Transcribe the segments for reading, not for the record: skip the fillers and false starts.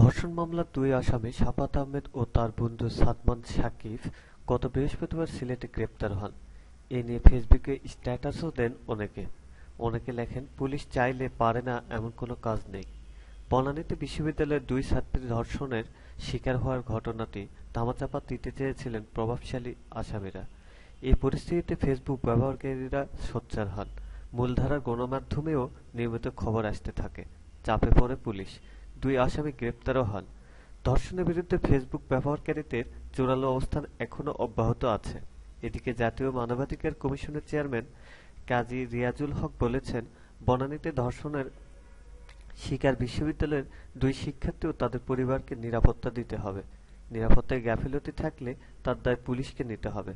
ধর্ষণ মামলার দুই আসামি শাফাত আহমেদ ও তার বন্ধু সাদমান সাকিব গত বৃহস্পতিবার সিলেটে গ্রেপ্তার হন। এ নিয়ে ফেসবুকে স্ট্যাটাসও দেন অনেকে। অনেকে লেখেন, পুলিশ চাইলে পারে না এমন কোনো কাজ নেই। বনানীতে বিশ্ববিদ্যালয়ের দুই ছাত্রীর ধর্ষণের শিকার হওয়ার ঘটনাটি ধামাচাপা দিতে চেয়েছিলেন প্রভাবশালী আসামিরা। এই পরিস্থিতিতে ফেসবুক ব্যবহারকারীরা সোচ্চার হন। মূলধারার গণমাধ্যমেও নিয়মিত খবর আসতে থাকে। চাপে পড়ে পুলিশ। দুই আসামি গ্রেপ্তারও হন। ধর্ষণের বিরুদ্ধে ফেসবুক ব্যবহারকারীদের জোরালো অবস্থান এখনো অব্যাহত আছে। এদিকে জাতীয় মানবাধিকার কমিশনের চেয়ারম্যান কাজী রিয়াজুল হক বলেছেন, বনানীতে ধর্ষণের শিকার বিশ্ববিদ্যালয়ের দুই শিক্ষার্থী ও তাদের পরিবারকে নিরাপত্তা দিতে হবে। নিরাপত্তায় গাফিলতি থাকলে তার দায় পুলিশকে নিতে হবে।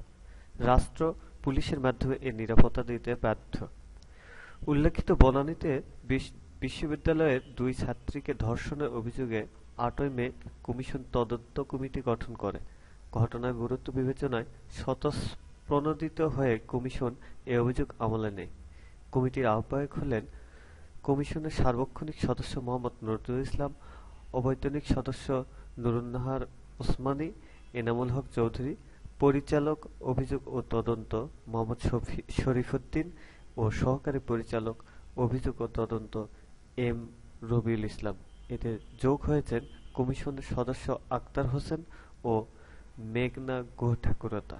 রাষ্ট্র পুলিশের মাধ্যমে এ নিরাপত্তা দিতে বাধ্য। উল্লেখিত, বনানীতে বিশ্ববিদ্যালয়ের দুই ছাত্রীকে ধর্ষণের অভিযোগে ৮ই মে কমিশন তদন্ত কমিটি গঠন করে। ঘটনার গুরুত্ব বিবেচনায় স্বতঃপ্রণোদিত হয়ে কমিশন এ অভিযোগ আমলে নেয়। কমিটির আহ্বায়ক হলেন কমিশনের সার্বক্ষণিক সদস্য মোহাম্মদ নজরুল ইসলাম, অবৈতনিক সদস্য নুরুন্নাহার ওসমানী, এনামুল হক চৌধুরী, পরিচালক অভিযোগ ও তদন্ত মোহাম্মদ শরীফুদ্দীন ও সহকারী পরিচালক অভিযোগ ও তদন্ত এম রবিউল ইসলাম। এতে যোগ হয়েছেন কমিশনের সদস্য আক্তার হোসেন ও মেঘনা গুহঠাকুরতা।